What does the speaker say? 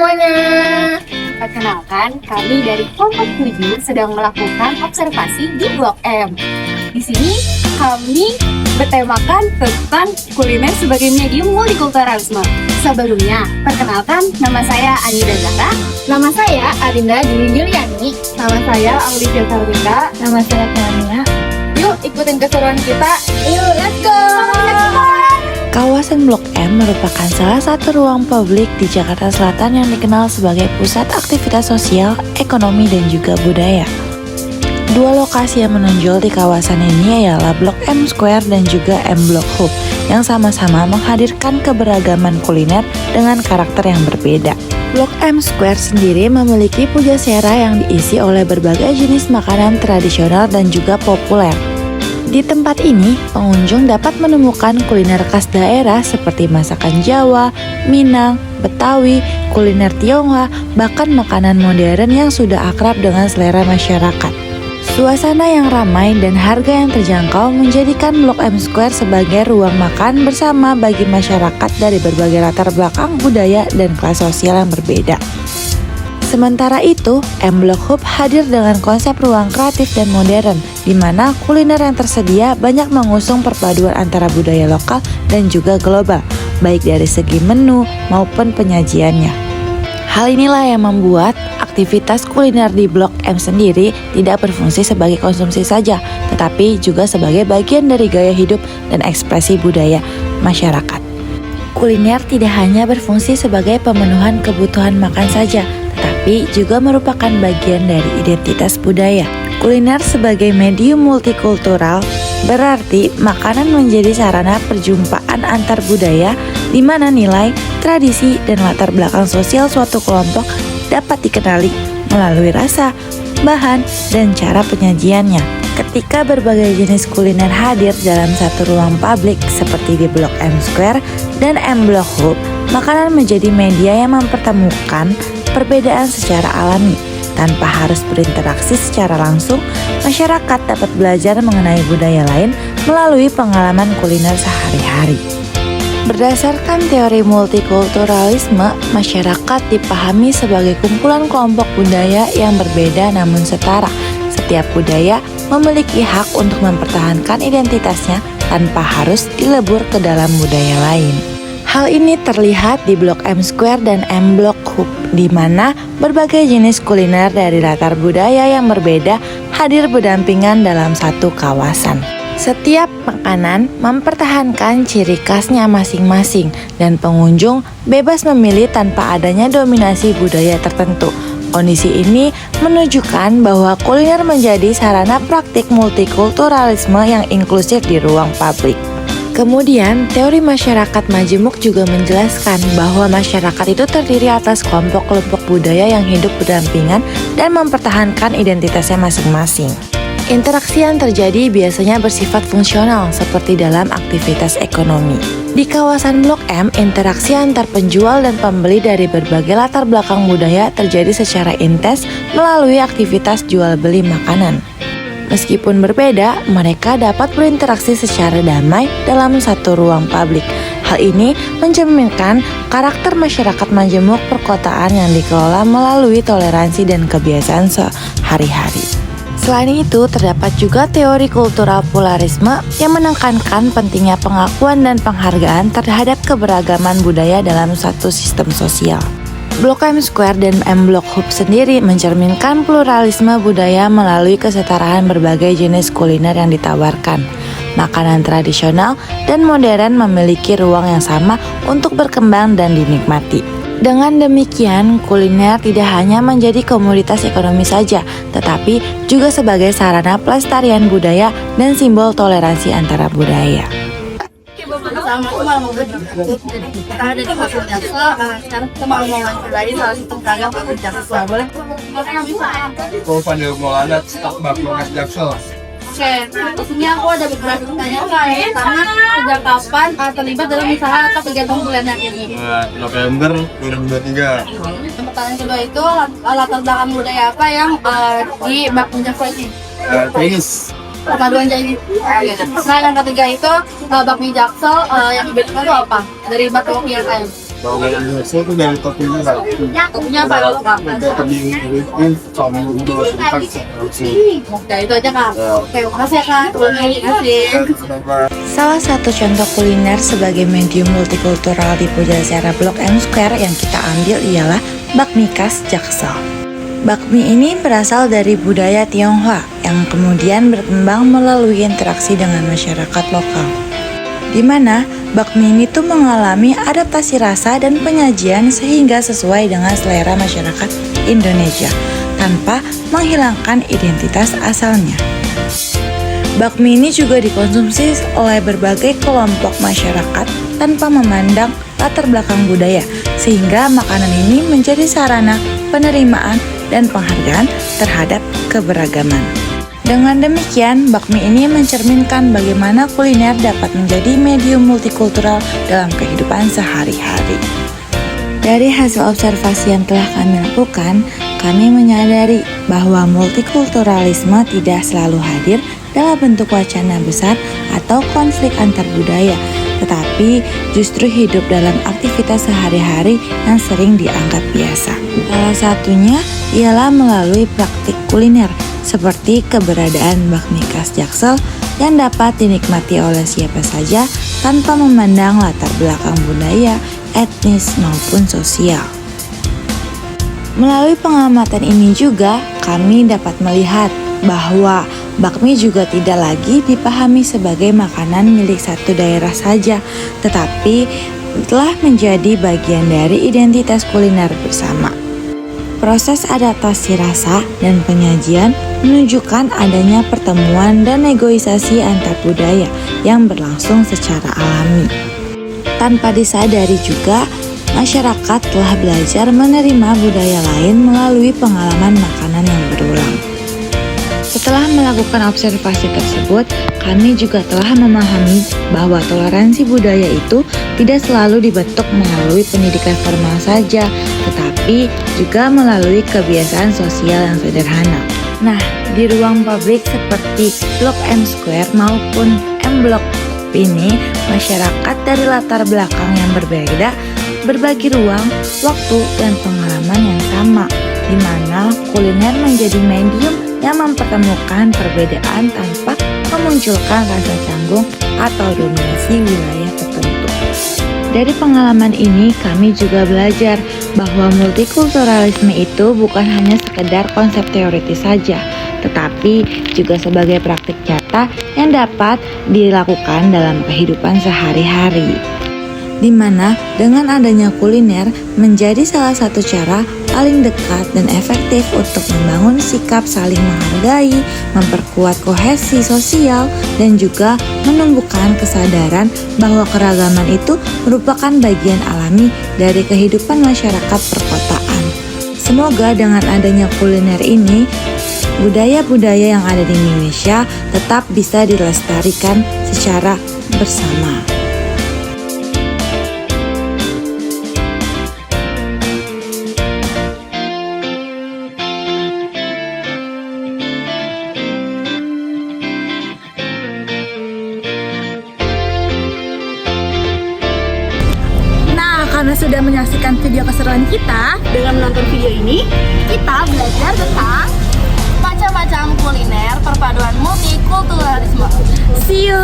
semuanya. Perkenalkan, kami dari kelompok 7 sedang melakukan observasi di Blok M. Di sini kami bertemakan tentang kuliner sebagai medium multikulturalisme. Sebelumnya, perkenalkan, nama saya Anida Zahra. Nama saya Arinda Dwi Juliani. Nama saya Aulia Karwinda. Nama saya Tania. Yuk ikutin keseruan kita. Yuk, let's go. Kawasan Blok M merupakan salah satu ruang publik di Jakarta Selatan yang dikenal sebagai pusat aktivitas sosial, ekonomi, dan juga budaya. Dua lokasi yang menonjol di kawasan ini ialah Blok M Square dan juga M Block Hub yang sama-sama menghadirkan keberagaman kuliner dengan karakter yang berbeda. Blok M Square sendiri memiliki pujasera yang diisi oleh berbagai jenis makanan tradisional dan juga populer. Di tempat ini, pengunjung dapat menemukan kuliner khas daerah seperti masakan Jawa, Minang, Betawi, kuliner Tionghoa, bahkan makanan modern yang sudah akrab dengan selera masyarakat. Suasana yang ramai dan harga yang terjangkau menjadikan Blok M Square sebagai ruang makan bersama bagi masyarakat dari berbagai latar belakang budaya dan kelas sosial yang berbeda. Sementara itu, M Block Hub hadir dengan konsep ruang kreatif dan modern, di mana kuliner yang tersedia banyak mengusung perpaduan antara budaya lokal dan juga global, baik dari segi menu maupun penyajiannya. Hal inilah yang membuat aktivitas kuliner di Blok M sendiri tidak berfungsi sebagai konsumsi saja, tetapi juga sebagai bagian dari gaya hidup dan ekspresi budaya masyarakat. Kuliner tidak hanya berfungsi sebagai pemenuhan kebutuhan makan saja, tetapi juga merupakan bagian dari identitas budaya. Kuliner sebagai medium multikultural berarti makanan menjadi sarana perjumpaan antar budaya di mana nilai, tradisi, dan latar belakang sosial suatu kelompok dapat dikenali melalui rasa, bahan, dan cara penyajiannya. Ketika berbagai jenis kuliner hadir dalam satu ruang publik seperti di Blok M Square dan M Block Hub, makanan menjadi media yang mempertemukan perbedaan secara alami. Tanpa harus berinteraksi secara langsung, masyarakat dapat belajar mengenai budaya lain melalui pengalaman kuliner sehari-hari. Berdasarkan teori multikulturalisme, masyarakat dipahami sebagai kumpulan kelompok budaya yang berbeda namun setara. Setiap budaya memiliki hak untuk mempertahankan identitasnya tanpa harus dilebur ke dalam budaya lain. Hal ini terlihat di Blok M Square dan M Block Hub, di mana berbagai jenis kuliner dari latar budaya yang berbeda hadir berdampingan dalam satu kawasan. Setiap makanan mempertahankan ciri khasnya masing-masing dan pengunjung bebas memilih tanpa adanya dominasi budaya tertentu. Kondisi ini menunjukkan bahwa kuliner menjadi sarana praktik multikulturalisme yang inklusif di ruang publik. Kemudian, teori masyarakat majemuk juga menjelaskan bahwa masyarakat itu terdiri atas kelompok-kelompok budaya yang hidup berdampingan dan mempertahankan identitasnya masing-masing. Interaksi yang terjadi biasanya bersifat fungsional seperti dalam aktivitas ekonomi. Di kawasan Blok M, interaksi antar penjual dan pembeli dari berbagai latar belakang budaya terjadi secara intens melalui aktivitas jual beli makanan. Meskipun berbeda, mereka dapat berinteraksi secara damai dalam satu ruang publik. Hal ini mencerminkan karakter masyarakat majemuk perkotaan yang dikelola melalui toleransi dan kebiasaan sehari-hari. Selain itu, terdapat juga teori kultural pluralisme yang menekankan pentingnya pengakuan dan penghargaan terhadap keberagaman budaya dalam satu sistem sosial. Blok M Square dan M Block Hub sendiri mencerminkan pluralisme budaya melalui kesetaraan berbagai jenis kuliner yang ditawarkan. Makanan tradisional dan modern memiliki ruang yang sama untuk berkembang dan dinikmati. Dengan demikian, kuliner tidak hanya menjadi komoditas ekonomi saja, tetapi juga sebagai sarana pelestarian budaya dan simbol toleransi antara budaya. Sama aku malah mau kita ada di Bakul Jaksel. Sekarang kita mau mencari salah satu pedagang Bakul Jaksel. Boleh? Aku panggil Maulana, stok bakul khas Jaksel. Oke, di sini aku ada beberapa pertanyaan. Pertama, sejak kapan terlibat dalam usaha atau kegiatan kuliner ini? November 2023. Pertanyaan kedua itu latar belakang budaya apa yang di Bakul Jaksel ini? Chinese. Perpaduan Chinese. Nah, yang ketiga itu bakmi Jaksel yang dibedakan itu apa? Dari batu biasa. Kalau dari Indonesia itu dari toppingnya nggak. Toppingnya apa kalau Kak? Topping ini sama untuk kan Ya itu aja Kak. Oke, makasih ya Kak. Terima kasih. Salah satu contoh kuliner sebagai medium multikultural di Pujasera Blok M Square yang kita ambil ialah bakmi khas Jaksel. Bakmi ini berasal dari budaya Tionghoa yang kemudian berkembang melalui interaksi dengan masyarakat lokal. Di mana bakmi ini tuh mengalami adaptasi rasa dan penyajian sehingga sesuai dengan selera masyarakat Indonesia tanpa menghilangkan identitas asalnya. Bakmi ini juga dikonsumsi oleh berbagai kelompok masyarakat tanpa memandang latar belakang budaya, sehingga makanan ini menjadi sarana penerimaan dan penghargaan terhadap keberagaman. Dengan demikian, bakmi ini mencerminkan bagaimana kuliner dapat menjadi medium multikultural dalam kehidupan sehari-hari. Dari hasil observasi yang telah kami lakukan, kami menyadari bahwa multikulturalisme tidak selalu hadir dalam bentuk wacana besar atau konflik antar budaya, tetapi justru hidup dalam aktivitas sehari-hari yang sering dianggap biasa. Salah satunya ialah melalui praktik kuliner, seperti keberadaan bakmi khas Jaksel yang dapat dinikmati oleh siapa saja tanpa memandang latar belakang budaya, etnis maupun sosial. Melalui pengamatan ini juga kami dapat melihat bahwa bakmi juga tidak lagi dipahami sebagai makanan milik satu daerah saja, tetapi telah menjadi bagian dari identitas kuliner bersama. Proses adaptasi rasa dan penyajian menunjukkan adanya pertemuan dan negosiasi antar budaya yang berlangsung secara alami. Tanpa disadari juga, masyarakat telah belajar menerima budaya lain melalui pengalaman makanan yang berulang. Setelah melakukan observasi tersebut, kami juga telah memahami bahwa toleransi budaya itu tidak selalu dibentuk melalui pendidikan formal saja, tetapi juga melalui kebiasaan sosial yang sederhana. Nah, di ruang publik seperti Blok M Square maupun M Block ini, masyarakat dari latar belakang yang berbeda berbagi ruang, waktu, dan pengalaman yang sama, di mana kuliner menjadi medium yang mempertemukan perbedaan tanpa memunculkan rasa canggung atau dominasi wilayah tertentu. Dari pengalaman ini, kami juga belajar bahwa multikulturalisme itu bukan hanya sekedar konsep teoritis saja, tetapi juga sebagai praktik nyata yang dapat dilakukan dalam kehidupan sehari-hari. Di mana dengan adanya kuliner menjadi salah satu cara paling dekat dan efektif untuk membangun sikap saling menghargai, memperkuat kohesi sosial, dan juga menumbuhkan kesadaran bahwa keragaman itu merupakan bagian alami dari kehidupan masyarakat perkotaan. Semoga dengan adanya kuliner ini, budaya-budaya yang ada di Indonesia tetap bisa dilestarikan secara bersama. Karena sudah menyaksikan video keseruan kita, Dengan menonton video ini, kita belajar tentang macam-macam kuliner perpaduan multikulturalisme. See you.